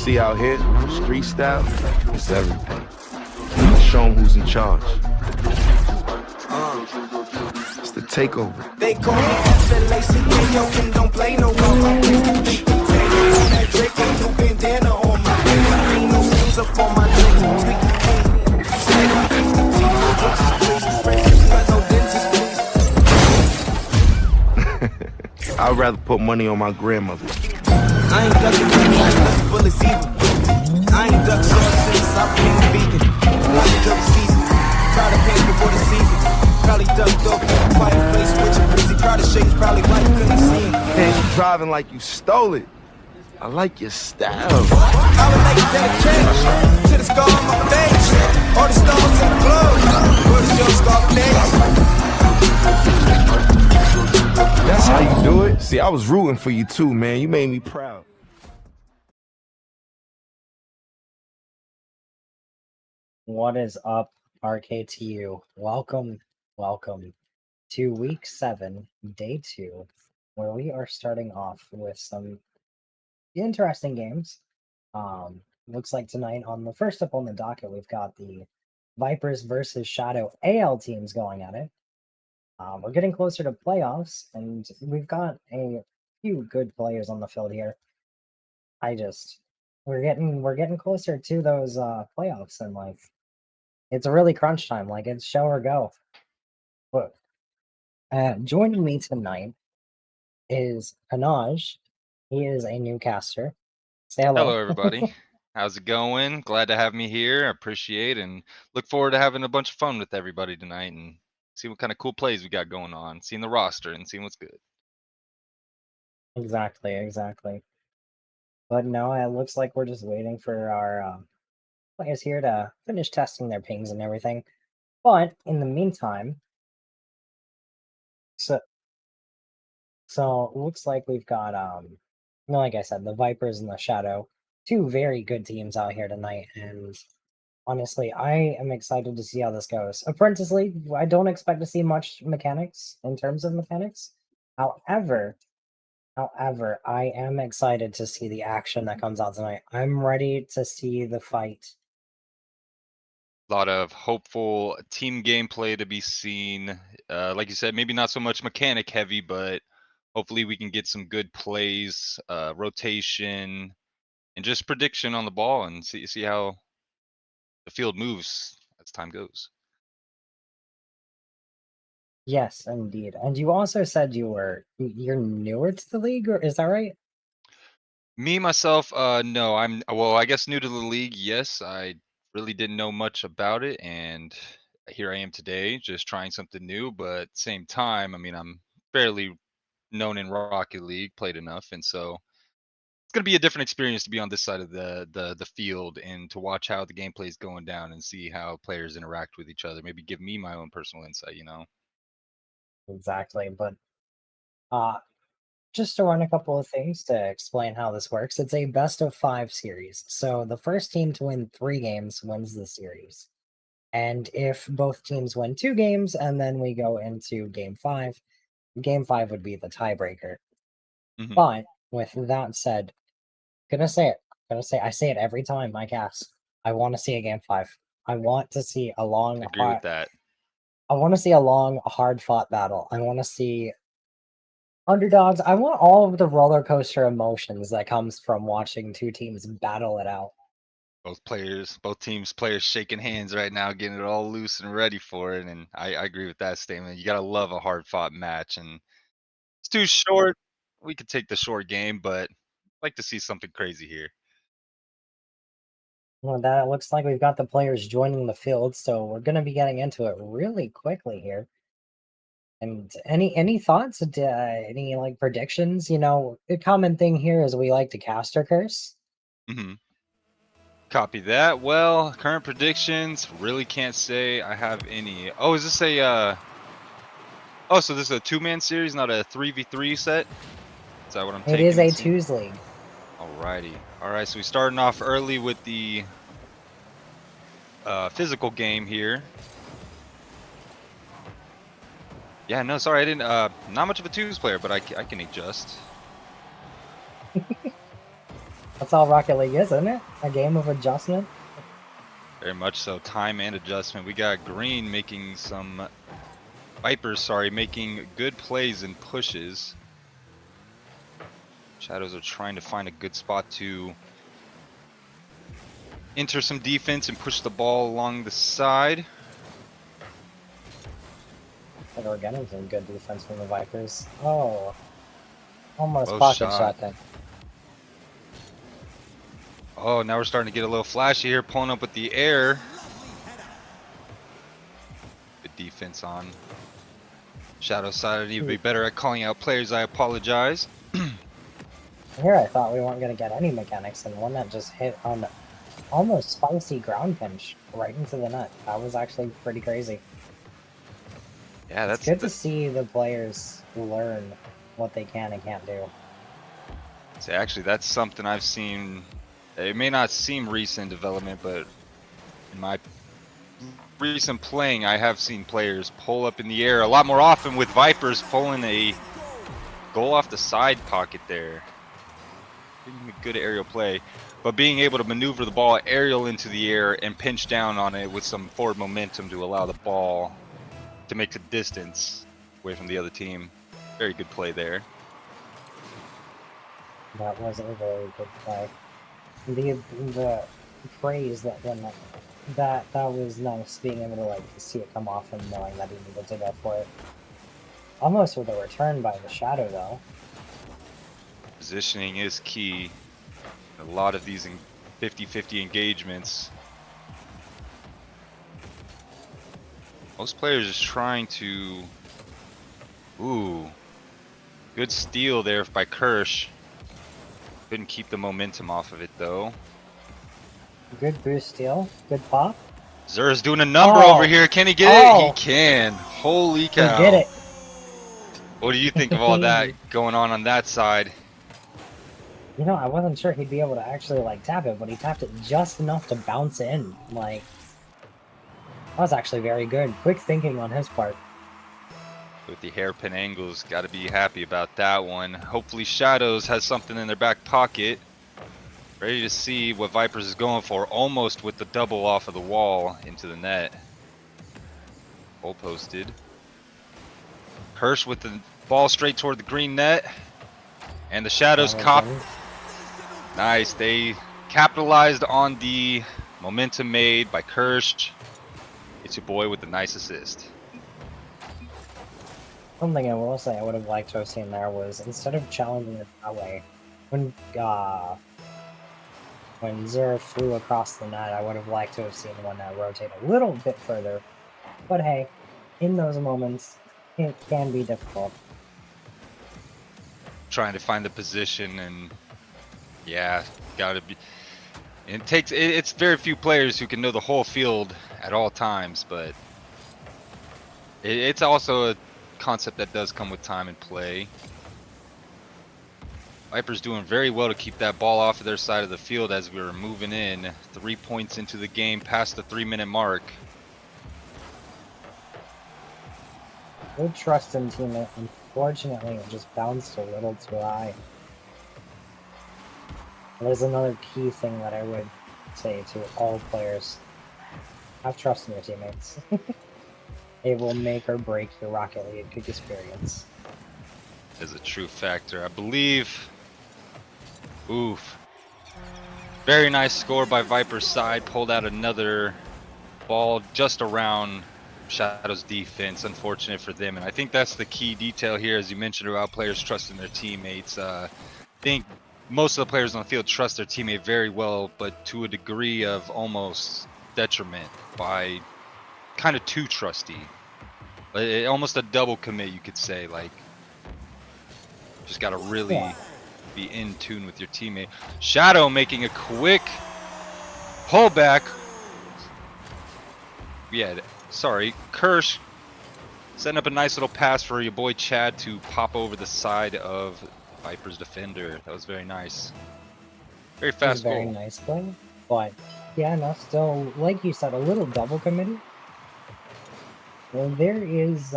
see out here, street style, it's everything. Let's show 'em who's in charge. It's the takeover. They call me FLACKO and don't play no more. That Drake and you bandana on my head. Ain't no strings up on my drink. I'd rather put money on my grandmother. I ain't ducking money, I ain't ducking bullets either. I ain't ducked short since I became a vegan. Probably ducked season, try to pay before the season. Probably ducked off in a quiet place with your breezy. Proud of shades, probably why you couldn't see him. Man, you driving like you stole it. I like your style. I would like to dedicate to the scar on my face. All the stars in the globe. Where does your scar place? That's how you do it? See, I was rooting for you too, man. You made me proud. What is up, RKTU? Welcome to week 7, day 2, where we are starting off with some interesting games. Looks like tonight on the first up on the docket, we've got the Vipers versus Shadow AL teams going at it. We're getting closer to playoffs, and we've got a few good players on the field here. We're getting closer to those playoffs, and like it's really crunch time. Like it's show or go. But joining me tonight is Hanaj. He is a new caster. Say hello. Hello, everybody. How's it going? Glad to have me here. I appreciate and look forward to having a bunch of fun with everybody tonight and see what kind of cool plays we got going on, seeing the roster and seeing what's good. Exactly. But no, it looks like we're just waiting for our players here to finish testing their pings and everything. But in the meantime, so it looks like we've got like I said, the Vipers and the Shadow, two very good teams out here tonight, and honestly, I am excited to see how this goes. Apprentice League, I don't expect to see much mechanics in terms of mechanics. However, I am excited to see the action that comes out tonight. I'm ready to see the fight. A lot of hopeful team gameplay to be seen. Like you said, maybe not so much mechanic heavy, but hopefully we can get some good plays, rotation, and just prediction on the ball and see how the field moves as time goes. Yes, indeed. And you also said you're newer to the league, or is that right? Me myself, no, I guess new to the league. Yes, I really didn't know much about it, and here I am today, just trying something new. But at the same time, I mean, I'm fairly known in Rocket League, played enough, and so it's gonna be a different experience to be on this side of the field and to watch how the gameplay is going down and see how players interact with each other. Maybe give me my own personal insight, you know. Exactly. But uh just to run a couple of things to explain how this works, it's a best of 5 series. So the first team to win 3 games wins the series. And if both teams win 2 games and then we go into game 5 would be the tiebreaker. Mhm. But with that said, I say it every time I cast. I want to see a game 5. I want to see a long, Agree with that. hard fought battle. I want to see underdogs. I want all of the roller coaster emotions that comes from watching two teams battle it out. Both teams players shaking hands right now, getting it all loose and ready for it. And I agree with that statement. You gotta love a hard fought match, and it's too short. We could take the short game, but I'd like to see something crazy here. Well, that looks like we've got the players joining the field, so we're going to be getting into it really quickly here. And any thoughts? Any like predictions? You know, the common thing here is we like to cast our curse. Hmm. Copy that. Well, current predictions, really can't say I have any. Oh, is this a oh, so this is a 2-man series, not a 3v3 set? Is that what I'm It taking? is a and seeing? twos league. Alrighty. Alright, so we starting off early with the physical game here. Yeah, no, sorry, I didn't. Not much of a twos player, but I can adjust. That's all Rocket League is, isn't it? A game of adjustment. Very much so. Time and adjustment. We got Green making some Vipers, sorry, making good plays and pushes. Shadows are trying to find a good spot to enter some defense and push the ball along the side. And we're getting some good defense from the Vipers. Oh, almost Well pocket shot. shot then. Oh, now we're starting to get a little flashy here, pulling up with the air. Good defense on Shadow's side. I need to be better at calling out players. I apologize. Here I thought we weren't going to get any mechanics, and one that just hit on almost spicy ground pinch right into the net. That was actually pretty crazy. Yeah, It's good to see the players learn what they can and can't do. So actually, that's something I've seen. It may not seem recent development, but in my recent playing, I have seen players pull up in the air a lot more often, with Vipers pulling a goal off the side pocket there. A good aerial play, but being able to maneuver the ball aerial into the air and pinch down on it with some forward momentum to allow the ball to make the distance away from the other team. Very good play there. That was a very good play. The praise that when that was nice, being able to like see it come off and knowing that he needed to go for it. Almost with a return by the Shadow though. Positioning is key. A lot of these 50-50 engagements. Most players is trying to. Ooh, good steal there by Kirsch. Couldn't keep the momentum off of it though. Good boost steal. Good pop. Zura's doing a number over here. Can he get it? He can. Holy cow. He did it. What do you think of all that going on that side? You know, I wasn't sure he'd be able to actually like tap it, but he tapped it just enough to bounce in. Like, that was actually very good. Quick thinking on his part. With the hairpin angles, got to be happy about that one. Hopefully Shadows has something in their back pocket. Ready to see what Vipers is going for. Almost with the double off of the wall into the net. Goal posted. Hirsch with the ball straight toward the green net. And the Shadows cop. Nice. They capitalized on the momentum made by Kirsch. It's your boy with the nice assist. Something I will say I would have liked to have seen there was, instead of challenging it that way, when Zura flew across the net, I would have liked to have seen one that rotate a little bit further. But hey, in those moments, it can be difficult. Trying to find the position, and yeah, gotta be. It's very few players who can know the whole field at all times, but it's also a concept that does come with time and play. Vipers doing very well to keep that ball off of their side of the field as we were moving in. 3 points into the game, past the 3-minute mark. Good trust in teammate. Unfortunately, it just bounced a little too high. There's another key thing that I would say to all players. Have trust in your teammates. It will make or break your Rocket League experience. Is a true factor, I believe. Oof. Very nice score by Viper's side. Pulled out another ball just around Shadow's defense. Unfortunate for them, and I think that's the key detail here, as you mentioned, about players trusting their teammates. I think most of the players on the field trust their teammate very well, but to a degree of almost detriment by kind of too trusty. Almost a double commit, you could say. Like, just got to really be in tune with your teammate. Shadow making a quick pullback. Yeah, sorry. Kirsch setting up a nice little pass for your boy Chad to pop over the side of Viper's defender. That was very nice. Very fast goal. Very nice play. But, yeah, no, still, like you said, a little double committed. And there is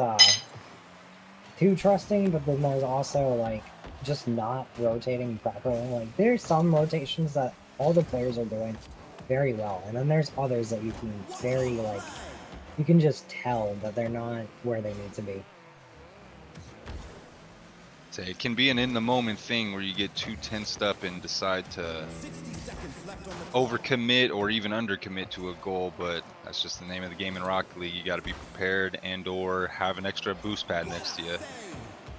too trusting, but then there's also, like, just not rotating properly. Like, there's some rotations that all the players are doing very well, and then there's others that you can very, like, you can just tell that they're not where they need to be. Say it can be an in the moment thing where you get too tensed up and decide to overcommit or even undercommit to a goal, but that's just the name of the game in Rocket League. You got to be prepared and or have an extra boost pad next to you.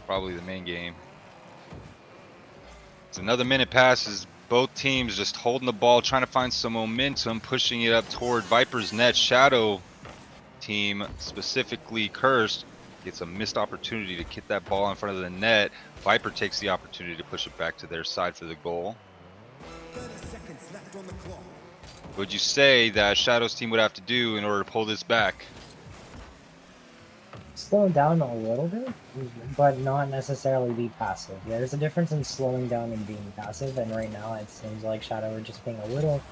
Probably the main game. It's another minute passes. Both teams just holding the ball, trying to find some momentum, pushing it up toward Viper's net. Shadow team, specifically Cursed, gets a missed opportunity to get that ball in front of the net. Viper takes the opportunity to push it back to their side for the goal. What would you say that Shadow's team would have to do in order to pull this back? Slow down a little bit, but not necessarily be passive. There's a difference in slowing down and being passive, and right now it seems like Shadow are just being a little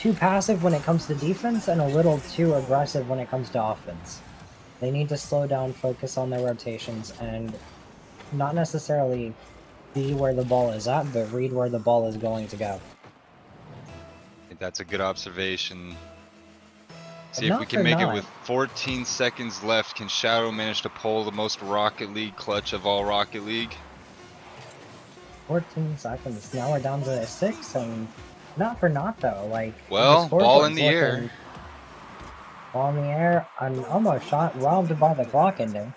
too passive when it comes to defense and a little too aggressive when it comes to offense. They need to slow down, focus on their rotations, and not necessarily be where the ball is at, but read where the ball is going to go. I think that's a good observation. See if Not we can for make it not. with 14 seconds left. Can Shadow manage to pull the most Rocket League clutch of all Rocket League? 14 seconds. Now we're down to 6, and not for not though. Like, Well, the ball in scoreboard's the air. ball in the air, and almost shot robbed by the clock ending.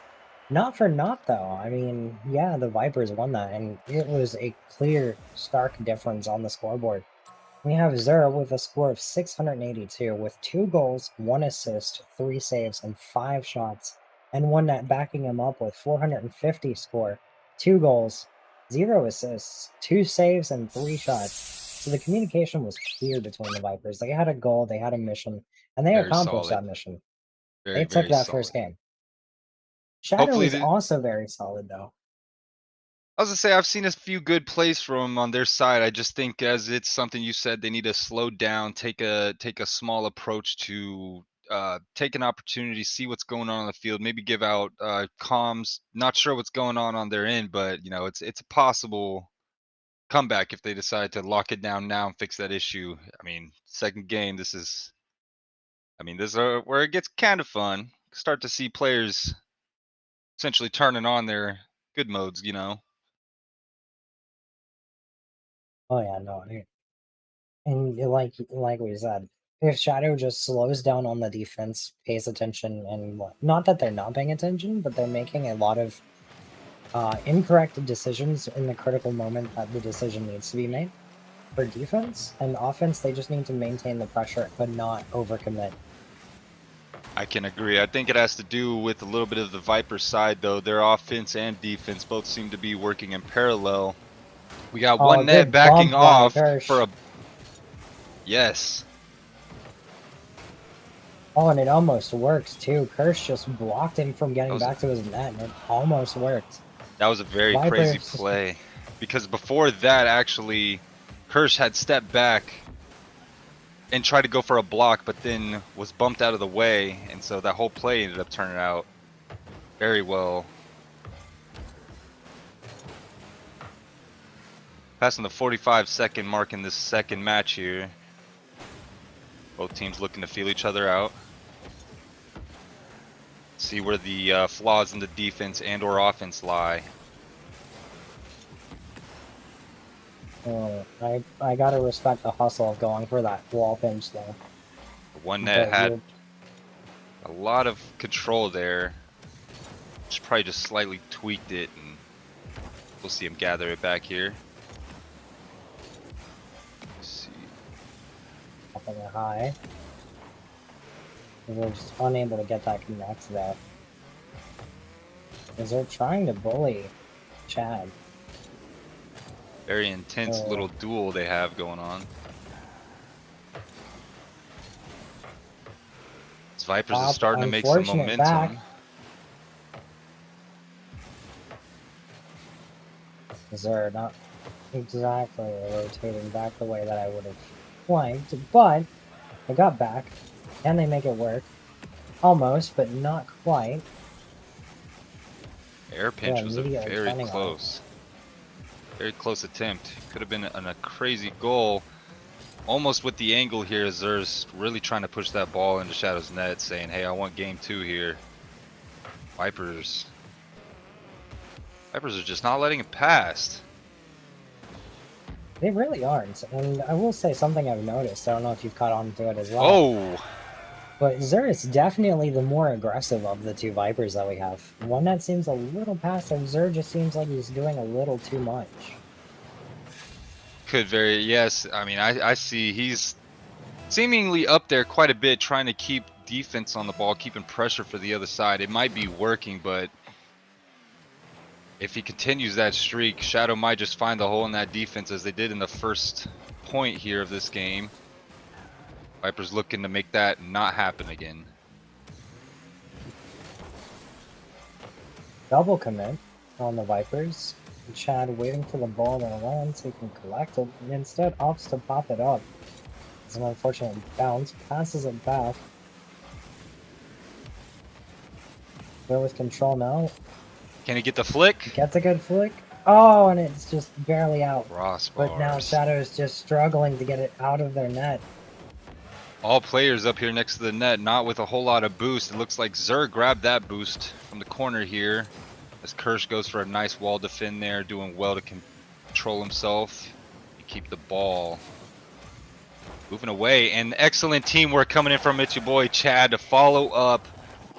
Not for not though. I mean, yeah, the Vipers won that, and it was a clear, stark difference on the scoreboard. We have Zero with a score of 682, with 2 goals, 1 assist, 3 saves, and 5 shots, and 1 net backing him up with 450 score, 2 goals, 0 assists, 2 saves, and 3 shots. So the communication was clear between the Vipers. They had a goal, they had a mission, and they Very accomplished solid. that mission. Very, They took very that solid. first game. Shadow Hopefully, is also very solid, though. I was gonna say I've seen a few good plays from them on their side. I just think, as it's something you said, they need to slow down, take a small approach to take an opportunity, see what's going on the field, maybe give out comms. Not sure what's going on their end, but you know it's a possible comeback if they decide to lock it down now and fix that issue. I mean, second game, this is where it gets kind of fun. Start to see players essentially turning on their good modes, you know. Oh yeah, no, and like we said, if Shadow just slows down on the defense, pays attention, and not that they're not paying attention, but they're making a lot of incorrect decisions in the critical moment that the decision needs to be made. For defense and offense, they just need to maintain the pressure, but not overcommit. I can agree. I think it has to do with a little bit of the Viper side, though. Their offense and defense both seem to be working in parallel. We got Oh, one net good backing bump by off for Kirsch. a. Yes. Oh, and it almost worked too. Kirsch just blocked him from That getting was back to his net, and it almost worked. a very crazy Vipers. play. Because before that, actually, Kirsch had stepped back and tried to go for a block, but then was bumped out of the way. And so that whole play ended up turning out very well. Passing the 45-second mark in this second match here. Both teams looking to feel each other out. See where the flaws in the defense and or offense lie. Oh, I gotta respect the hustle of going for that wall pinch though. The one net But had a lot of control there. Just probably just slightly tweaked it, and we'll see him gather it back here. Let's see. upping it high. We're just unable to get that connect there. Because they're trying to bully Chad. Very intense Oh. little duel they have going on. This Vipers is starting to make some Unfortunate momentum. back. Because they're not exactly rotating back the way that I would have liked, but they got back. Can they make it work? Almost, but not quite. Air pinch Yeah, was immediately very turning on it. close. Very close attempt. Could have been a crazy goal. Almost with the angle here, Zer's really trying to push that ball into Shadow's net, saying, hey, I want game 2 here. Vipers are just not letting it pass. They really aren't. And I will say something I've noticed. I don't know if you've caught on to it as well. Oh! But Zer is definitely the more aggressive of the two Vipers that we have. One that seems a little passive. Zer just seems like he's doing a little too much. Could very, yes. I mean, I see he's seemingly up there quite a bit, trying to keep defense on the ball, keeping pressure for the other side. It might be working, but if he continues that streak, Shadow might just find the hole in that defense as they did in the first point here of this game. Vipers looking to make that not happen again. Double commit on the Vipers. Chad waiting for the ball to land so he can collect it, and instead opts to pop it up. It's an unfortunate bounce, passes it back. There with control now. Can he get the flick? Gets a good flick. Oh, and it's just barely out. Crossbars. But now Shadow's just struggling to get it out of their net. All players up here next to the net, not with a whole lot of boost. It looks like Zer grabbed that boost from the corner here. As Kirsch goes for a nice wall defend there, doing well to control himself and keep the ball moving away. And excellent teamwork coming in from your boy Chad to follow up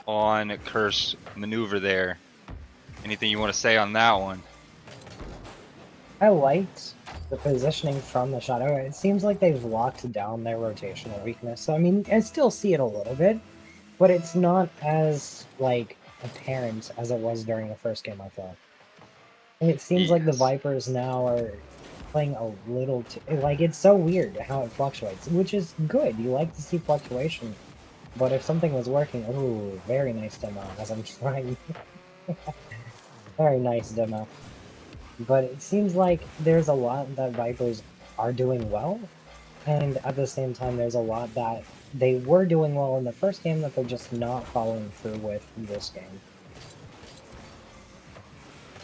on Kirsch's maneuver there. Anything you want to say on that one? I liked the positioning from the Shadow. It seems like they've locked down their rotational weakness. So, I mean, I still see it a little bit, but it's not as, like, apparent as it was during the first game, I thought. And it seems like the Vipers now are playing a little too... Like, it's so weird how it fluctuates, which is good. You like to see fluctuation. But if something was working... Ooh, very nice demo, as I'm trying... Very nice demo. But it seems like there's a lot that Vipers are doing well, and at the same time there's a lot that they were doing well in the first game that they're just not following through with this game.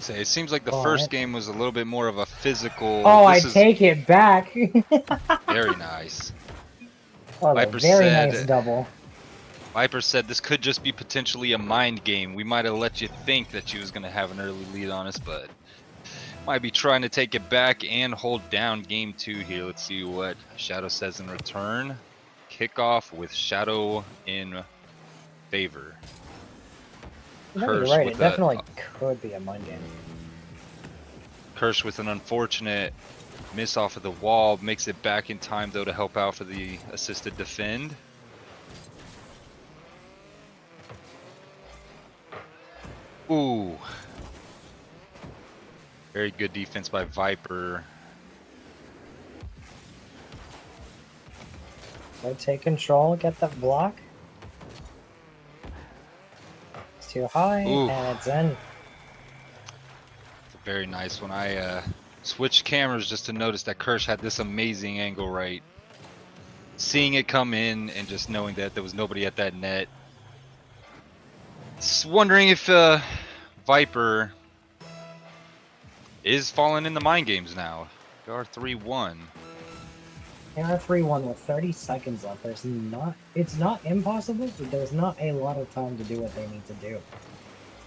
Say, it seems like the first game was a little bit more of a physical... Oh, I take it back! Very nice. Oh, Viper very said, nice double. Viper said this could just be potentially a mind game. We might have let you think that she was going to have an early lead on us, but might be trying to take it back and hold down game 2 here. Let's see what Shadow says in return. Kickoff with Shadow in favor. No, you're right, it definitely could be a mind game. Kirsch with an unfortunate miss off of the wall. Makes it back in time, though, to help out for the assisted defend. Ooh. Very good defense by Viper. So take control, get that block. It's too high, Ooh. and it's in. It's a very nice one. I switched cameras just to notice that Kirsch had this amazing angle right. Seeing it come in and just knowing that there was nobody at that net. Just wondering if Viper is falling in the mind games now. They are 3-1. They are 3-1 with 30 seconds left. It's not impossible, but there's not a lot of time to do what they need to do.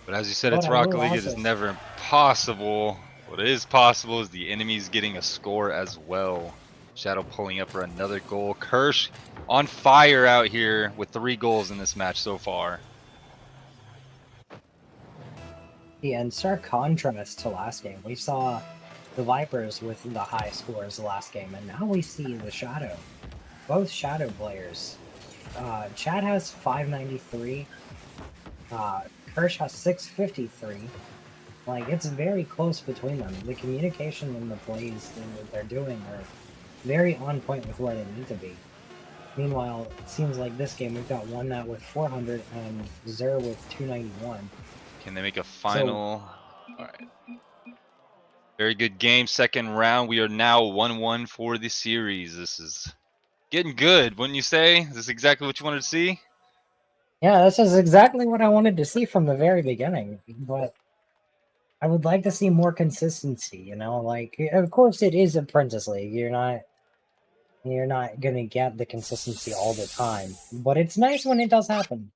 But as you said, it's Rocket League. It is never impossible. What is possible is the enemies getting a score as well. Shadow pulling up for another goal. Kirsch on fire out here with 3 goals in this match so far. Yeah, in stark contrast to last game, we saw the Vipers with the high scores last game, and now we see the Shadow. Both Shadow players. Chad has 593. Kirsch has 653. Like, it's very close between them. The communication and the plays that they're doing are very on point with where they need to be. Meanwhile, it seems like this game we've got one net with 400 and Zer with 291. Can they make a final? Alright. Very good game. Second round. We are now 1-1 for the series. This is getting good, wouldn't you say? Is this exactly what you wanted to see? Yeah, this is exactly what I wanted to see from the very beginning. But I would like to see more consistency, you know, like of course it is Apprentice League. You're not gonna get the consistency all the time. But it's nice when it does happen.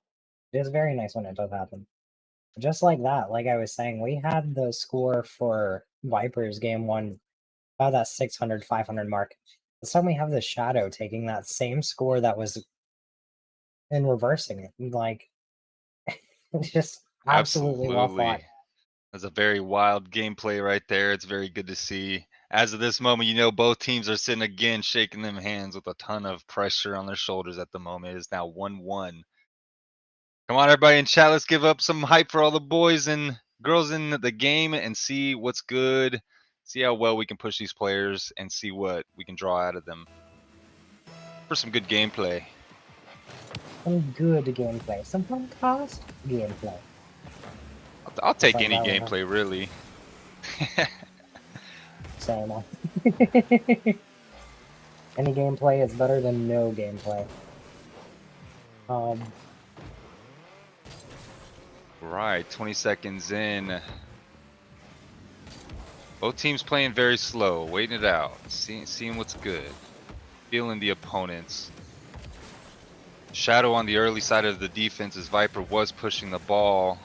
It is very nice when it does happen. Just like that, like I was saying, we had the score for Vipers game one about that 600, 500 mark. This time we have the Shadow taking that same score that was and reversing it. Like, just absolutely well Absolutely. fought. That's a very wild gameplay right there. It's very good to see. As of this moment, you know both teams are sitting again, shaking them hands with a ton of pressure on their shoulders at the moment. It is now 1-1. Come on, everybody in chat. Let's give up some hype for all the boys and girls in the game and see what's good. See how well we can push these players and see what we can draw out of them for some good gameplay. Some good gameplay. Some fast gameplay. I'll Just take like any that one, huh? gameplay, really. Same. Any gameplay is better than no gameplay. Right, 20 seconds in. Both teams playing very slow, waiting it out, seeing what's good, feeling the opponents. Shadow on the early side of the defense as Viper was pushing the ball.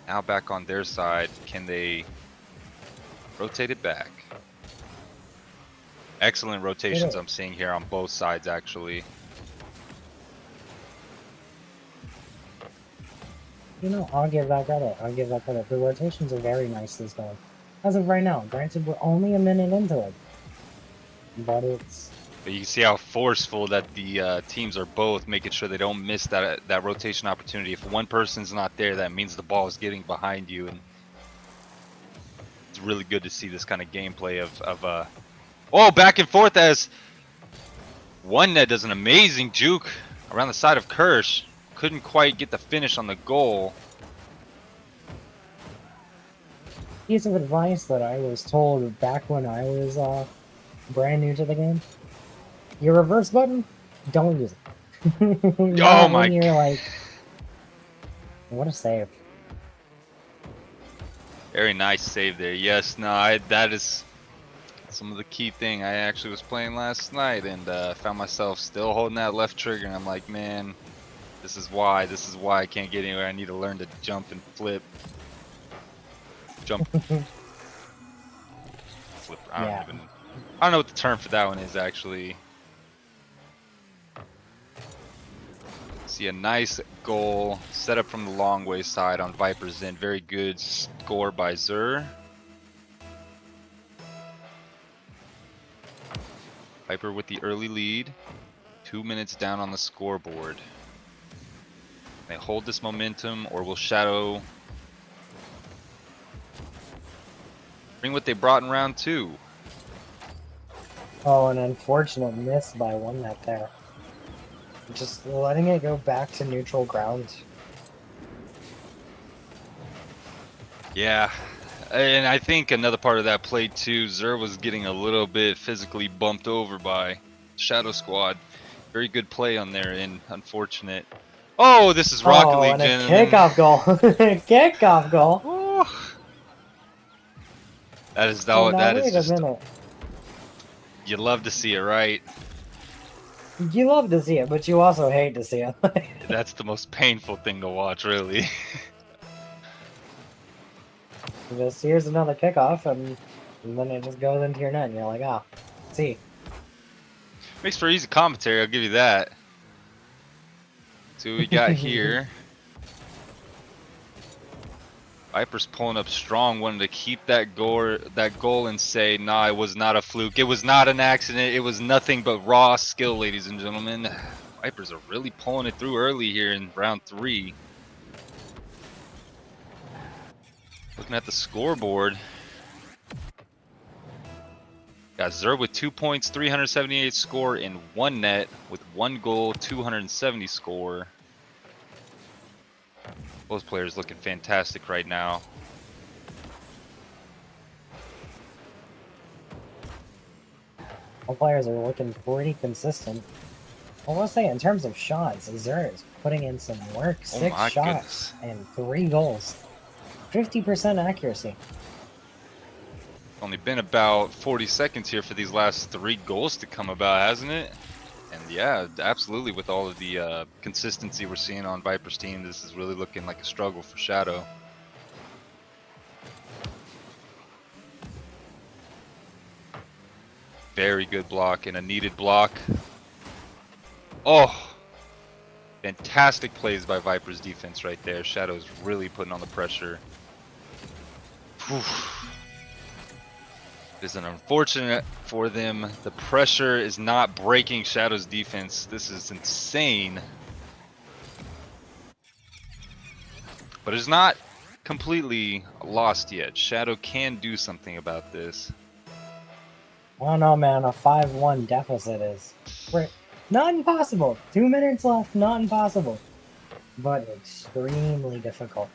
Now back on their side. Can they rotate it back? Excellent rotations I'm seeing here on both sides, actually. You know, I'll give that credit. I'll give that credit. The rotations are very nice this game. As of right now, granted, we're only a minute into it. But it's... But you can see how forceful that the teams are both, making sure they don't miss that rotation opportunity. If one person's not there, that means the ball is getting behind you, and it's really good to see this kind of gameplay of oh, back and forth as one net does an amazing juke around the side of Kirsch. Couldn't quite get the finish on the goal. Piece of advice that I was told back when I was brand new to the game. Your reverse button, don't use it. Oh my when you're like, what a save. Very nice save there. Yes, no, that is some of the key thing. I actually was playing last night and found myself still holding that left trigger, and I'm like, man, this is why I can't get anywhere. I need to learn to jump and flip. Jump. Flip. I don't know what the term for that one is, actually. See a nice goal set up from the long way side on Viper's end. Very good score by Zur. Viper with the early lead. 2 minutes down on the scoreboard. They hold this momentum, or will Shadow bring what they brought in round 2? Oh, an unfortunate miss by one net there. Just letting it go back to neutral ground. Yeah, and I think another part of that play too, Zur was getting a little bit physically bumped over by Shadow Squad. Very good play on their end, unfortunate. Oh, this is Rocket League, and a gentlemen. kickoff goal. Kickoff goal. Oh. That is Oh, now, that is wait just, a minute. you love to see it, right? You love to see it, but you also hate to see it. That's the most painful thing to watch, really. Just here's another kickoff, and then it just goes into your net, and you're like, ah, see. Makes for easy commentary, I'll give you that. See what we got here. Viper's pulling up strong, wanting to keep that goal and say, nah, it was not a fluke. It was not an accident. It was nothing but raw skill, ladies and gentlemen. Vipers are really pulling it through early here in round 3. Looking at the scoreboard. Got Zur with 2 points, 378 score in 1 net with 1 goal, 270 score. Both players looking fantastic right now. All players are looking pretty consistent. I will say, in terms of shots, Zur is putting in some work. 6 shots and 3 goals. 50% accuracy. only been about 40 seconds here for these last 3 goals to come about, hasn't it? And yeah, absolutely. With all of the consistency we're seeing on Viper's team, this is really looking like a struggle for Shadow. Very good block and a needed block. Oh, fantastic plays by Viper's defense right there. Shadow's really putting on the pressure. Whew. It is unfortunate for them. The pressure is not breaking Shadow's defense. This is insane. But it's not completely lost yet. Shadow can do something about this. I don't know, man. A 5-1 deficit is not impossible. 2 minutes left, not impossible, but extremely difficult.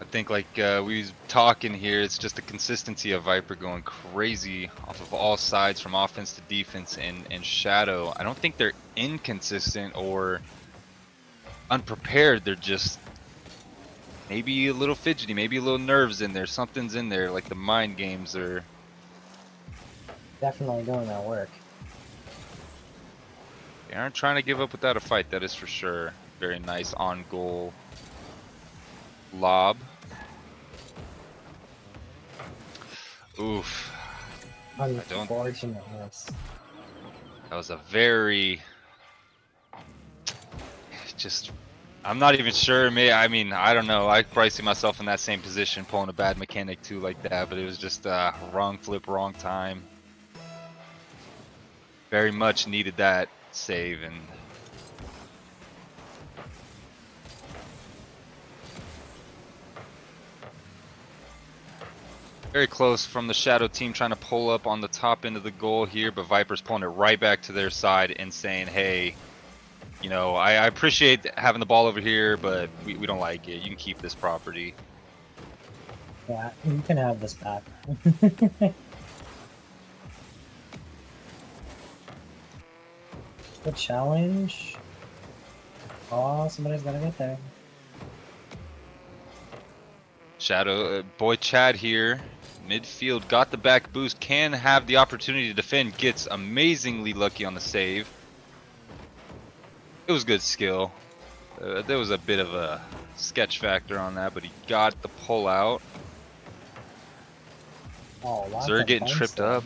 I think like we was talking here, it's just the consistency of Viper going crazy off of all sides from offense to defense, and Shadow, I don't think they're inconsistent or unprepared. They're just maybe a little fidgety, maybe a little nerves in there. Something's in there, like the mind games are Definitely doing their work. They aren't trying to give up without a fight, that is for sure. Very nice on goal lob. Oof. Unfortunate. That was a very I'm not even sure. I mean, I don't know. I probably see myself in that same position, pulling a bad mechanic too like that, but it was just wrong flip, wrong time. Very much needed that save, and very close from the Shadow team trying to pull up on the top end of the goal here, but Viper's pulling it right back to their side and saying, hey, you know, I appreciate having the ball over here, but we don't like it. You can keep this property. Yeah, you can have this back. Good challenge. Oh, somebody's gotta get there. Shadow, boy Chad here, midfield, got the back boost, can have the opportunity to defend, gets amazingly lucky on the save. It was good skill. There was a bit of a sketch factor on that, but he got the pull out. Oh, Zer getting tripped up.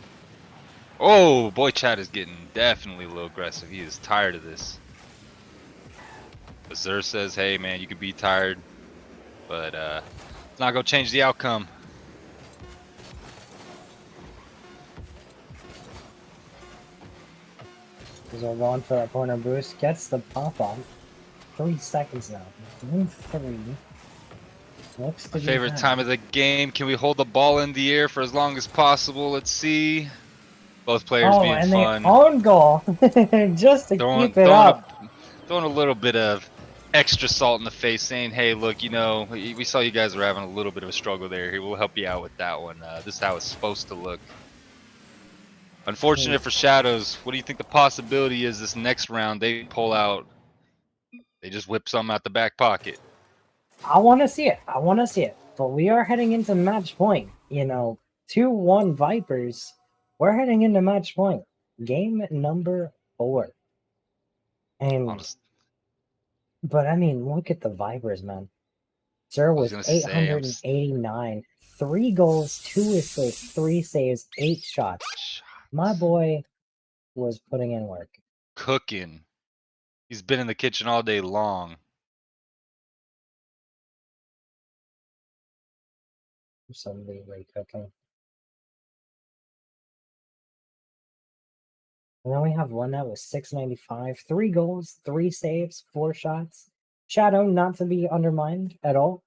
Oh, boy Chad is getting definitely a little aggressive. He is tired of this. But Zer says, hey man, you could be tired, but it's not gonna change the outcome. He's going for that corner boost. Gets the pop on. 3 seconds now. 1-3. Looks to My favorite time of the game. Can we hold the ball in the air for as long as possible? Let's see. Both players being and fun. they own goal just to keep it up. Throwing a little bit of extra salt in the face, saying, hey, look, you know, we saw you guys were having a little bit of a struggle there. Here, we'll help you out with that one. This is how it's supposed to look. Unfortunate for Shadows. What do you think the possibility is this next round they pull out? They just whip something out the back pocket. I want to see it. I want to see it. But we are heading into match point. You know, 2-1 Vipers. We're heading into match point. Game number 4. And but I mean, look at the Vipers, man. Sir with 889, 3 goals, 2 assists, 3 saves, 8 shots. My boy was putting in work. Cooking. He's been in the kitchen all day long. Absolutely cooking. And then we have one that was 695, 3 goals, 3 saves, 4 shots. Shadow not to be undermined at all.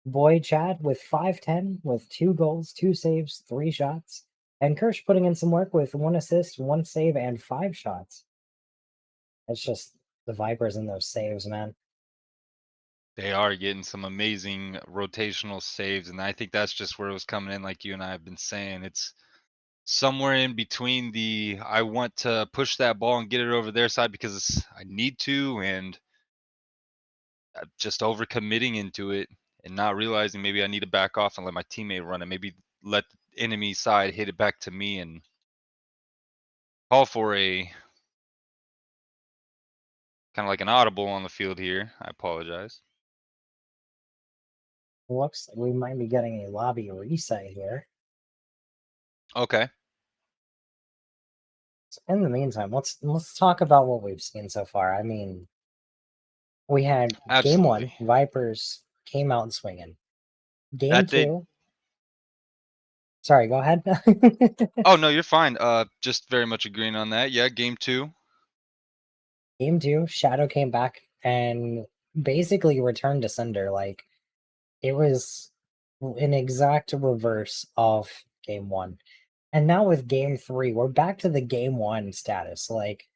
Boy Chad with 510 with 2 goals, 2 saves, 3 shots. And Kirsch putting in some work with 1 assist, 1 save, and 5 shots. It's just the Vipers and those saves, man. They are getting some amazing rotational saves, and I think that's just where it was coming in, like you and I have been saying. It's somewhere in between the I want to push that ball and get it over their side because I need to, and just overcommitting into it. and not realizing maybe I need to back off and let my teammate run it. Maybe let the enemy side hit it back to me and call for a kind of like an audible on the field here. I apologize. Looks like we might be getting a lobby reset here. Okay. So in the meantime, let's talk about what we've seen so far. I mean, we had game Absolutely. 1, Vipers came out swinging. Game That they 2. Sorry, go ahead. Oh no, you're fine. Just very much agreeing on that. Yeah, game 2. Game 2, Shadow came back and basically returned to sender. Like, it was an exact reverse of game 1. And now with game 3, we're back to the game 1 status. Like,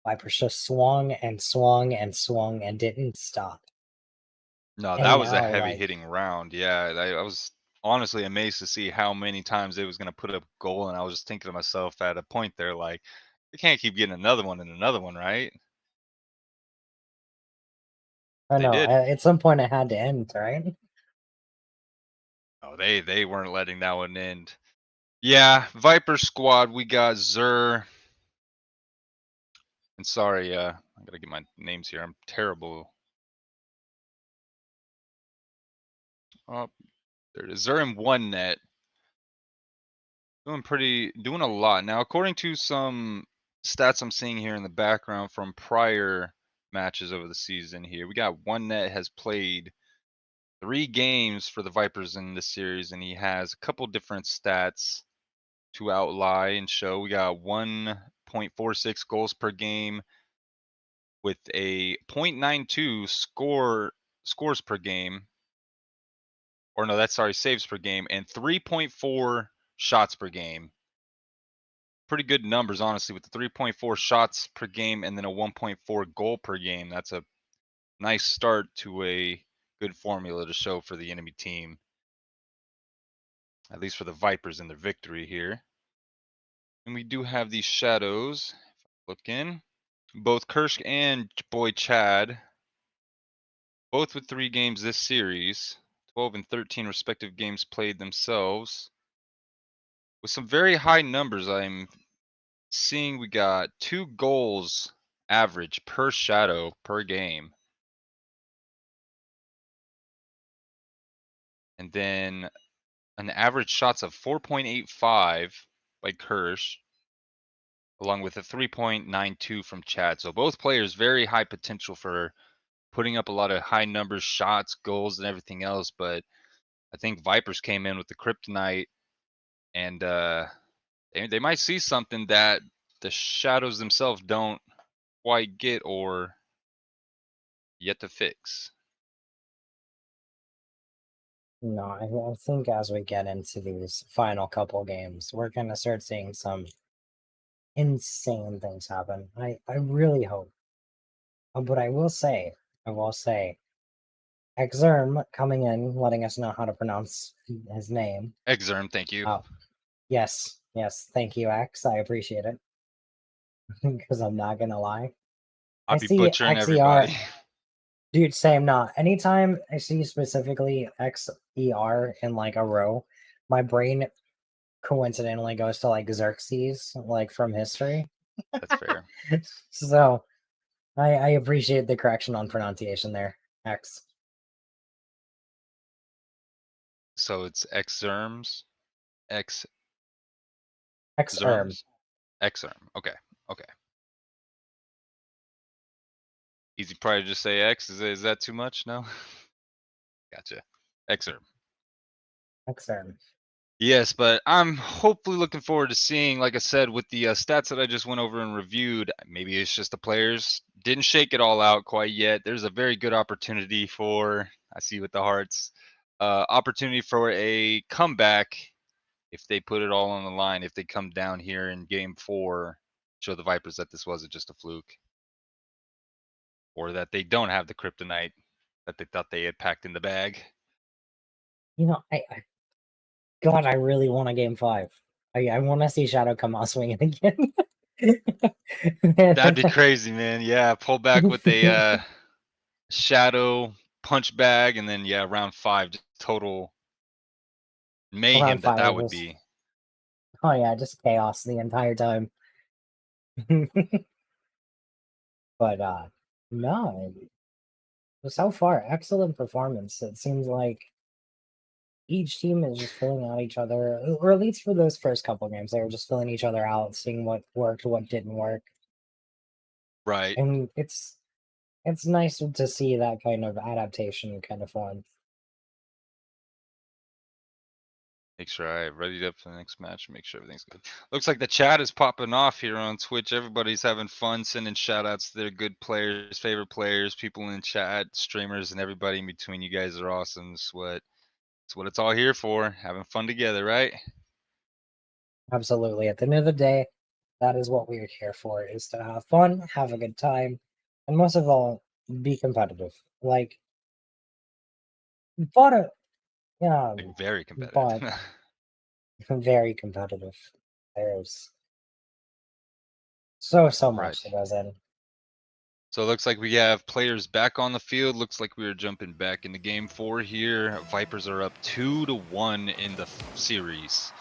Vipers just swung and swung and swung and didn't stop. No, that And was a now, heavy like, hitting round. Yeah, I was honestly amazed to see how many times they was gonna put up a goal, and I was just thinking to myself at a point there, like, they can't keep getting another one and another one, right? I They know, did. at some point it had to end, right? Oh, they weren't letting that one end. Yeah, Viper squad. We got Zur. And sorry, I gotta get my names here. I'm terrible. Oh, there it is. Zur in one net. Doing a lot. Now, according to some stats I'm seeing here in the background from prior matches over the season here, we got one net has played 3 games for the Vipers in this series, and he has a couple different stats to outlie and show. We got 1.46 goals per game with a 0.92 scores per game. Or no, that's sorry, saves per game, and 3.4 shots per game. Pretty good numbers, honestly, with the 3.4 shots per game and then a 1.4 goal per game. That's a nice start to a good formula to show for the enemy team, at least for the Vipers in their victory here. And we do have these shadows. Look in. Both Kirsch and boy Chad, both with 3 games this series, 12 and 13 respective games played themselves. With some very high numbers, I'm seeing we got 2 goals average per shadow per game. And then an average shots of 4.85 by Kirsch, along with a 3.92 from Chad. So both players very high potential for putting up a lot of high numbers, shots, goals, and everything else. But I think Vipers came in with the kryptonite, and they might see something that the Shadows themselves don't quite get or yet to fix. No, I think as we get into these final couple games, we're gonna start seeing some insane things happen. I really hope. But I will say, Exerm coming in, letting us know how to pronounce his name. Exerm, thank you. Oh, yes, thank you, X. I appreciate it. Because I'm not gonna lie. I'll I be see butchering XER. everybody. Dude, same not. Anytime I see specifically XER in like a row, my brain coincidentally goes to like Xerxes, like from history. That's fair. So I appreciate the correction on pronunciation there, X. So it's Exerms, Exerms, Xerm. Exerm. Okay, okay. Easy, probably just say X. Is that too much? No. Gotcha. Exerm. Xerm. Yes, but I'm hopefully looking forward to seeing, like I said, with the stats that I just went over and reviewed, maybe it's just the players didn't shake it all out quite yet. There's a very good opportunity for, I see with the hearts, opportunity for a comeback if they put it all on the line, if they come down here in game 4, show the Vipers that this wasn't just a fluke. Or that they don't have the kryptonite that they thought they had packed in the bag. You know, God, I really want a game 5. I want to see Shadow come out swinging again. That'd be crazy, man. Yeah, pull back with a shadow punch bag, and then yeah, round 5 just total mayhem Round 5 that was would just, be. oh yeah, just chaos the entire time. But no, so far, excellent performance. It seems like each team is just filling out each other, or at least for those first couple games, they were just filling each other out, seeing what worked, what didn't work, Right. and it's nice to see that kind of adaptation kind of form. Make sure I readied up for the next match. Make sure everything's good. Looks like the chat is popping off here on Twitch. Everybody's having fun, sending shout outs to their good players, favorite players, people in chat, streamers, and everybody in between. You guys are awesome. It's what it's all here for. Having fun together, right? Absolutely. At the end of the day, that is what we're here for: is to have fun, have a good time, and most of all, be competitive. Like, but Like very competitive. but very competitive. There's so Right. much that goes in. So it looks like we have players back on the field. Looks like we are jumping back into game 4 here. Vipers are up 2-1 in the series.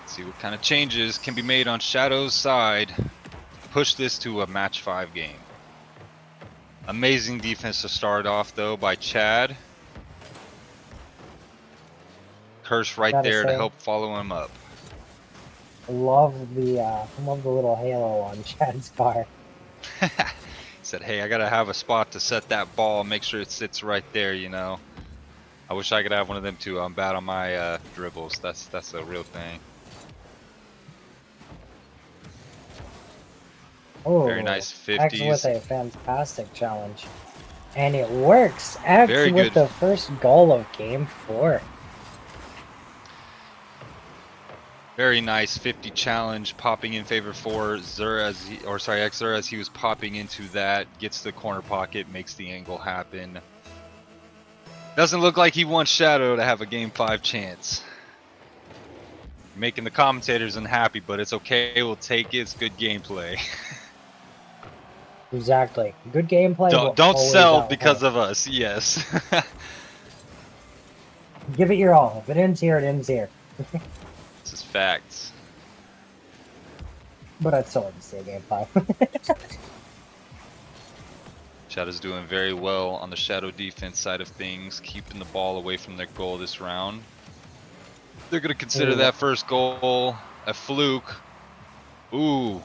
Let's see what kind of changes can be made on Shadow's side. Push this to a match 5 game. Amazing defense to start off though by Chad. Kirsch right Gotta there to say, help follow him up. love the little halo on Chad's car. Said, hey, I gotta have a spot to set that ball, make sure it sits right there, you know. I wish I could have one of them too. I'm bad on my dribbles. That's a real thing. Oh, Very nice X with 50s. a fantastic challenge. And it works. X Very with good. the first goal of game 4. Very nice 50 challenge popping in favor for Xur as Xur as he was popping into that, gets the corner pocket, makes the angle happen. Doesn't look like he wants Shadow to have a game 5 chance. Making the commentators unhappy, but it's okay, we'll take it, it's good gameplay. Exactly. Good gameplay. Don't sell because of us, yes. Give it your all. If it ends here, it ends here. This is facts. But I'd still like to see a game 5. Shadow's doing very well on the Shadow defense side of things, keeping the ball away from their goal this round. They're going to consider that first goal a fluke. Ooh.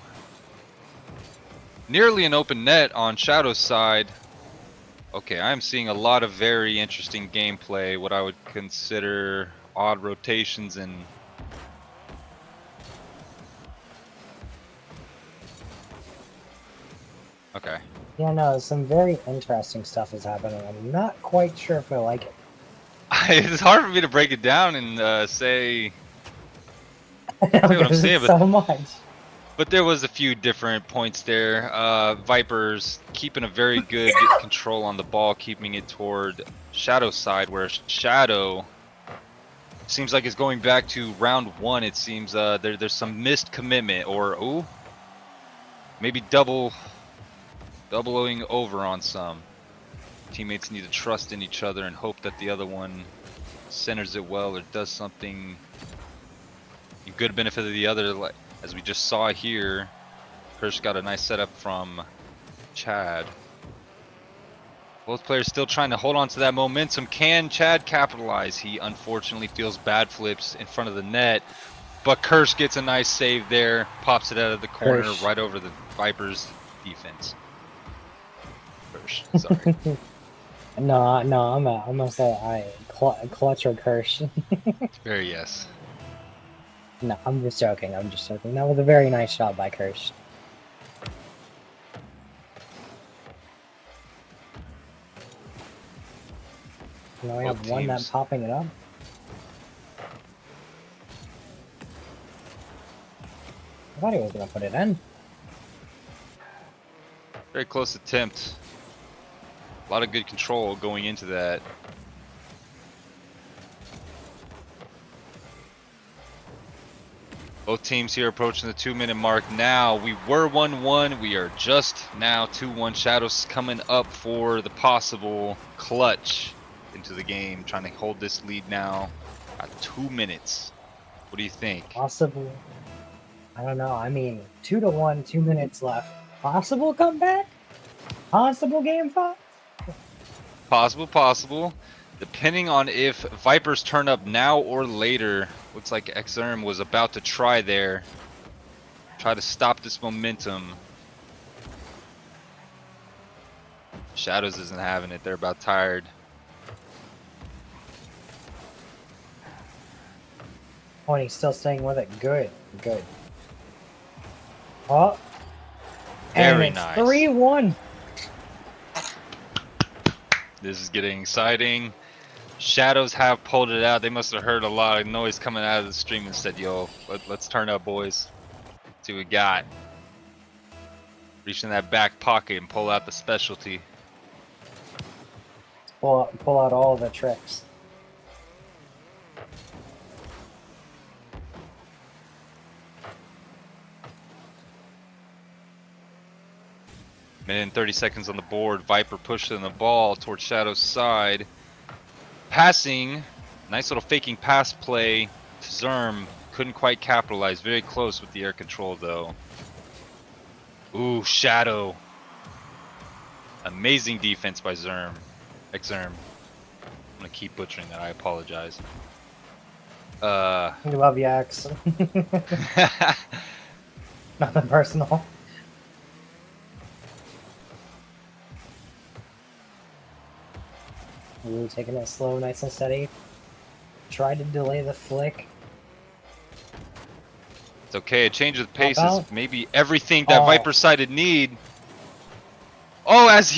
Nearly an open net on Shadow's side. Okay, I'm seeing a lot of very interesting gameplay, what I would consider odd rotations and okay. Yeah, no, some very interesting stuff is happening. I'm not quite sure if I like it. It's hard for me to break it down and say what I'm saying, so much. But there was a few different points there. Vipers keeping a very good control on the ball, keeping it toward Shadow's side, where Shadow seems like it's going back to round 1. It seems there's some missed commitment, or maybe doubling over on some. Teammates need to trust in each other and hope that the other one centers it well or does something in good benefit of the other. Like, as we just saw here, Kirsch got a nice setup from Chad. Both players still trying to hold on to that momentum. Can Chad capitalize? He unfortunately feels bad flips in front of the net, but Kirsch gets a nice save there, pops it out of the corner Kirsch. right over the Vipers defense. Kirsch, sorry. No, I'm gonna say clutch or curse. Very yes. No, I'm just joking. That was a very nice shot by Kirsch. Now we Both have one that teams. popping it up. I thought he was gonna put it in. Very close attempt. A lot of good control going into that. Both teams here approaching the 2-minute mark now. We were 1-1. We are just now 2-1. Shadows coming up for the possible clutch into the game, trying to hold this lead now at 2 minutes. What do you think? Possible. I don't know. I mean, 2-1, 2 minutes left. Possible comeback? Possible game 5? Possible. Depending on if Vipers turn up now or later. Looks like Xerm was about to try there. Try to stop this momentum. Shadows isn't having it. They're about tired. Oh, and he's still staying with it. Good. Oh. Very and it's nice. 3-1. This is getting exciting. Shadows have pulled it out. They must have heard a lot of noise coming out of the stream and said, yo, let's turn up, boys. See what we got. Reach in that back pocket and pull out the specialty. Pull out all the tricks. Minute and 30 seconds on the board. Viper pushing the ball towards Shadow's side. Passing. Nice little faking pass play to Zerm. Couldn't quite capitalize. Very close with the air control though. Ooh, Shadow. Amazing defense by Xerm. I'm gonna keep butchering that. I apologize. We love you, X. Nothing personal. Ooh, taking it slow, nice and steady. Try to delay the flick. It's okay. A change of pace is out. maybe everything that Oh. Viper sided need. Oh, as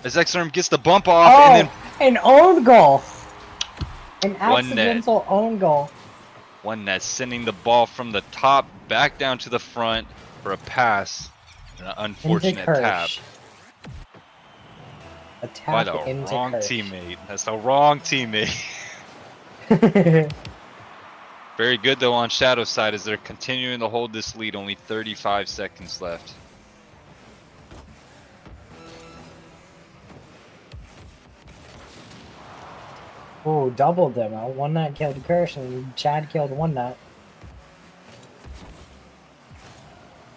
Xerm gets the bump off and then an own goal! An One net. accidental own goal. one net, sending the ball from the top back down to the front for a pass. An unfortunate tap. A By tap the into wrong Kirsch. teammate. That's the wrong teammate. Very good though on Shadow's side as they're continuing to hold this lead. Only 35 seconds left. Ooh, doubled them. One nut killed Kirsch and Chad killed one nut.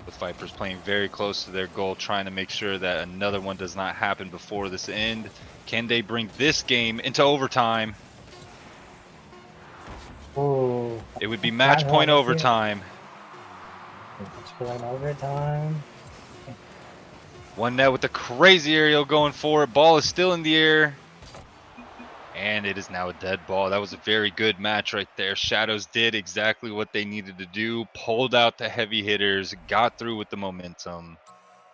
With Vipers playing very close to their goal, trying to make sure that another one does not happen before this end. Can they bring this game into overtime? Ooh. It would be match Chad point won, overtime. It's going overtime. One net with the crazy aerial going for it. Ball is still in the air. And it is now a dead ball. That was a very good match right there. Shadows did exactly what they needed to do. Pulled out the heavy hitters. Got through with the momentum.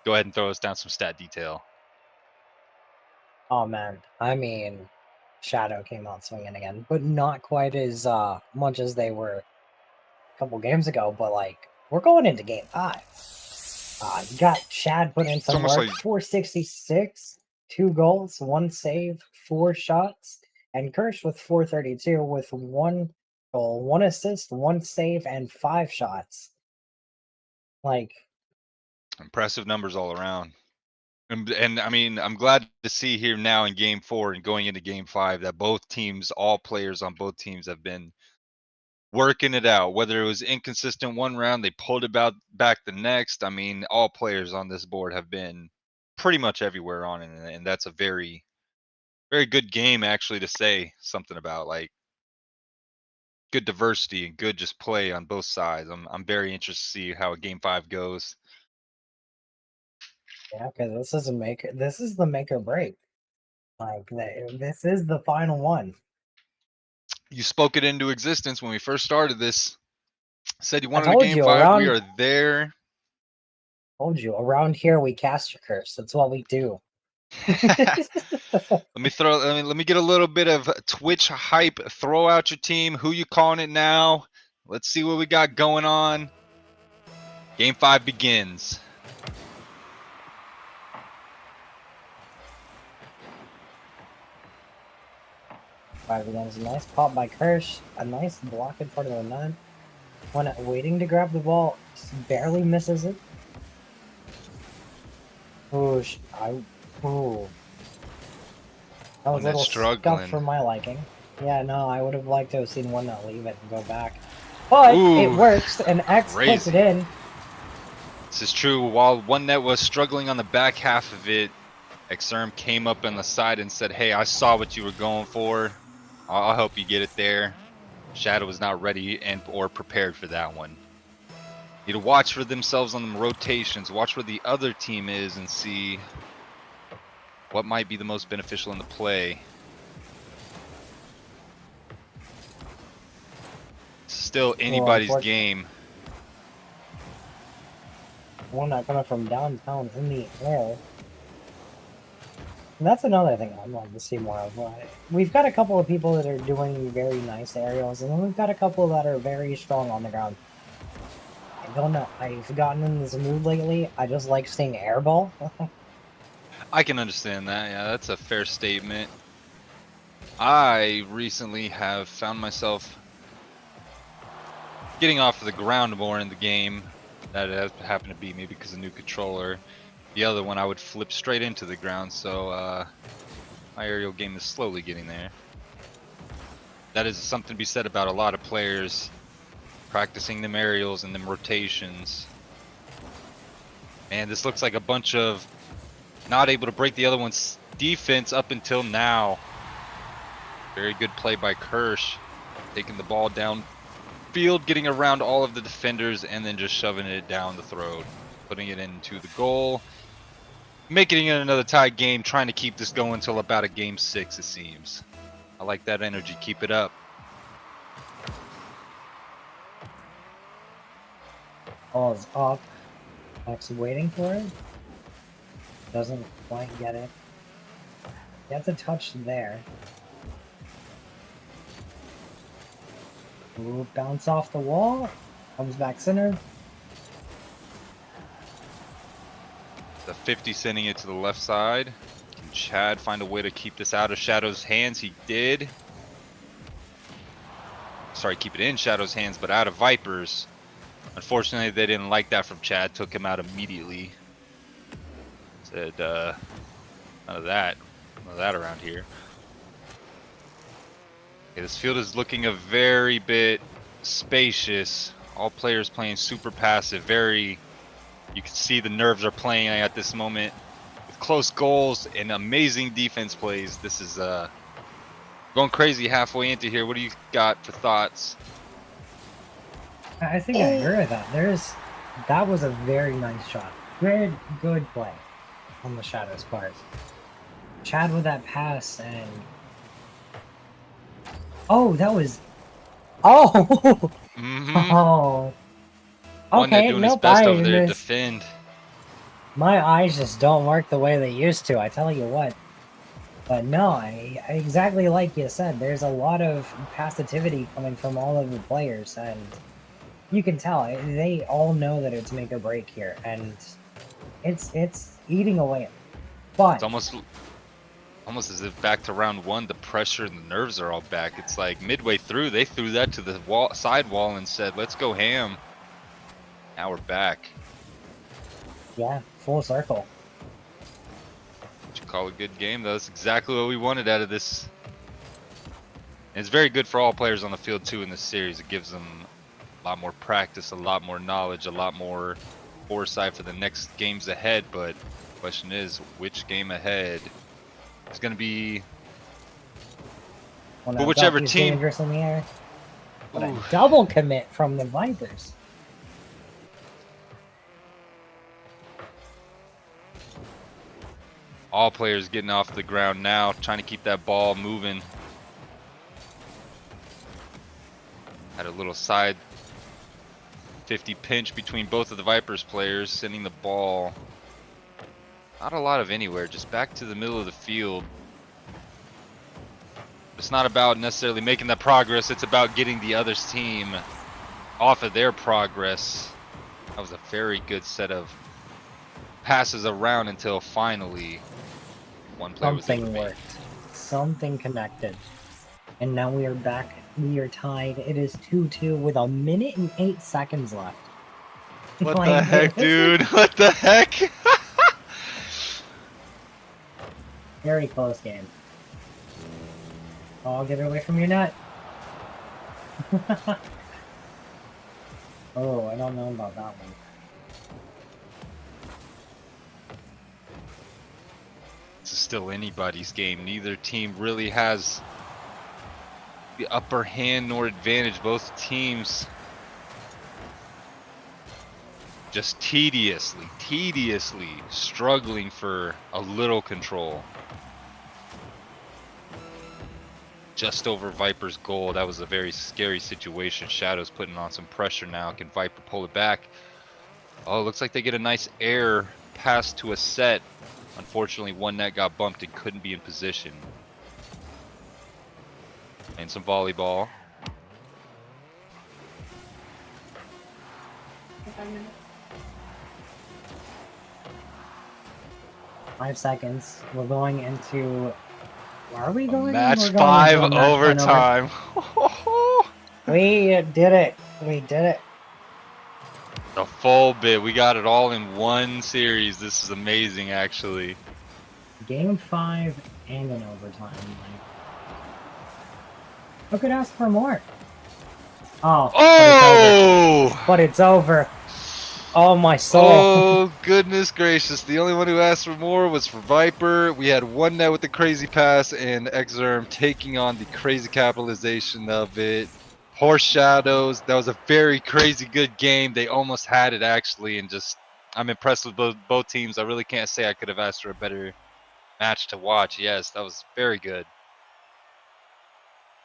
Go ahead and throw us down some stat detail. Oh man, I mean, Shadow came out swinging again, but not quite as much as they were a couple games ago. But like, we're going into game 5. You got Chad putting in some almost work. like- 466, 2 goals, 1 save, 4 shots, and Kirsch with 432 with 1 goal, 1 assist, 1 save, and 5 shots. Like, Impressive numbers all around. And I mean, I'm glad to see here now in game 4 and going into game 5 that both teams, all players on both teams have been working it out. Whether it was inconsistent one round, they pulled it back the next. I mean, all players on this board have been pretty much everywhere on it, and that's a very, very good game actually to say something about. Like, good diversity and good just play on both sides. I'm very interested to see how game 5 goes. yeah, because this is the make or break. Like, this is the final one. You spoke it into existence when we first started this. Said you wanted a told game you, 5. We around- are there. Told you, around here we cast your curse. That's what we do. Let me get a little bit of Twitch hype. Throw out your team. Who you calling it now? Let's see what we got going on. Game 5 begins. Five against a nice pop by Kirsch. A nice block in front of the net. When waiting to grab the ball, barely misses it. Ooh, ooh. That was One a that's little scuff struggling. for my liking. Yeah, no, I would have liked to have seen one not leave it and go back. But it Ooh, works, and X puts it crazy. in. This is true. While one net was struggling on the back half of it, Xerm came up on the side and said, "Hey, I saw what you were going for. I'll help you get it there." Shadow was not ready and or prepared for that one. Need to watch for themselves on the rotations. Watch where the other team is and see what might be the most beneficial in the play. Still anybody's unfortunately, game. one not coming from downtown in the air. And that's another thing I'd love to see more of. We've got a couple of people that are doing very nice aerials, and then we've got a couple that are very strong on the ground. I don't know. I've gotten in this mood lately. I just like seeing airball. I can understand that. Yeah, that's a fair statement. I recently have found myself getting off of the ground more in the game. That has happened to be me because of new controller. The other one I would flip straight into the ground, so my aerial game is slowly getting there. That is something to be said about a lot of players practicing them aerials and them rotations. Man, this looks like a bunch of not able to break the other one's defense up until now. Very good play by Kirsch, taking the ball down field, getting around all of the defenders, and then just shoving it down the throat, putting it into the goal, making it another tied game, trying to keep this going until about a game 6, it seems. I like that energy. Keep it up. Ball is up. X waiting for it. Doesn't quite get it. Gets a touch there. Ooh, bounce off the wall. Comes back center. The 50 sending it to the left side. Can Chad find a way to keep this out of Shadow's hands? He did. Sorry, keep it in Shadow's hands, but out of Viper's. Unfortunately, they didn't like that from Chad. Took him out immediately. Said, none of that. None of that around here. Okay, this field is looking a very bit spacious. All players playing super passive. Very, you can see the nerves are playing at this moment. With close goals and amazing defense plays. This is going crazy halfway into here. What do you got for thoughts? I think I agree with that. That was a very nice shot. Very good play on the Shadow's part. Chad with that pass and oh, that was oh oh. One that Okay, doing his nope. best I over there to missed. defend. My eyes just don't work the way they used to. I tell you what. But no, I exactly like you said. There's a lot of passivity coming from all of the players, and you can tell they all know that it's make or break here, and it's eating away. But It's almost as if back to round 1, the pressure and the nerves are all back. It's like midway through, they threw that to the side wall and said, "Let's go ham." Now we're back. yeah, full circle. What you call a good game, though. That's exactly what we wanted out of this. And it's very good for all players on the field too in this series. It gives them a lot more practice, a lot more knowledge, a lot more foresight for the next games ahead. But the question is, which game ahead is going to be? Well, But now whichever Duffy's team. dangerous in the air. But Ooh. a double commit from the Vipers. All players getting off the ground now, trying to keep that ball moving. Had a little side 50 pinch between both of the Vipers players, sending the ball not a lot of anywhere, just back to the middle of the field. It's not about necessarily making that progress, it's about getting the other team off of their progress. That was a very good set of passes around until finally one player was able to Something make. worked. Something connected. And now we are back. We are tied. It is 2-2 with 1 minute and 8 seconds left. What Like, the heck, this is dude? What the heck? very close game. Oh, get it away from your net. Oh, I don't know about that one. This is still anybody's game. Neither team really has the upper hand nor advantage. Both teams just tediously struggling for a little control. Just over Viper's goal. That was a very scary situation. Shadow's putting on some pressure now. Can Viper pull it back? Oh, looks like they get a nice air pass to a set. Unfortunately, one net got bumped and couldn't be in position. And some volleyball. 5 seconds. We're going into. Where are we A going? match We're going 5 into a match overtime. We did it. We did it. The full bit. We got it all in one series. This is amazing, actually. Game 5 and an overtime. Like, who could ask for more? Oh. Oh! But it's over. Oh, my soul. Oh, goodness gracious. The only one who asked for more was for Viper. We had one net with the crazy pass and Exerm taking on the crazy capitalization of it. Horse Shadows. That was a very crazy good game. They almost had it, actually, and just I'm impressed with both teams. I really can't say I could have asked for a better match to watch. Yes, that was very good.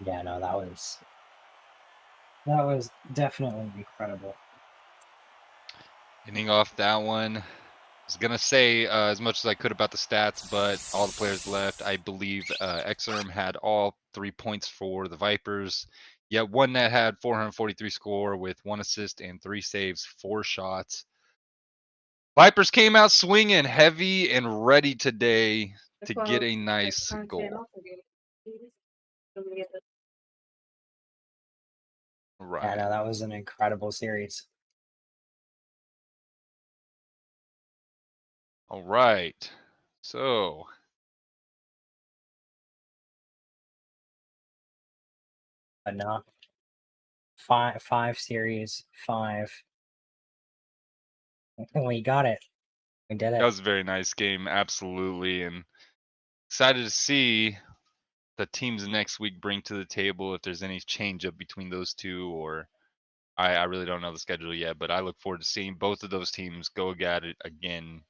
Yeah, no, that was definitely incredible. Ending off that one. I was gonna say as much as I could about the stats, but all the players left. I believe Exerm had all 3 points for the Vipers. Yet one net had 443 score with 1 assist and 3 saves, 4 shots. Vipers came out swinging heavy and ready today to get a nice goal. Right. Yeah, no, that was an incredible series. All right. So But no. Five series, 5. We got it. We did that it. was a very nice game, absolutely, and excited to see the teams next week bring to the table, if there's any change up between those two, or I really don't know the schedule yet, but I look forward to seeing both of those teams go at it again.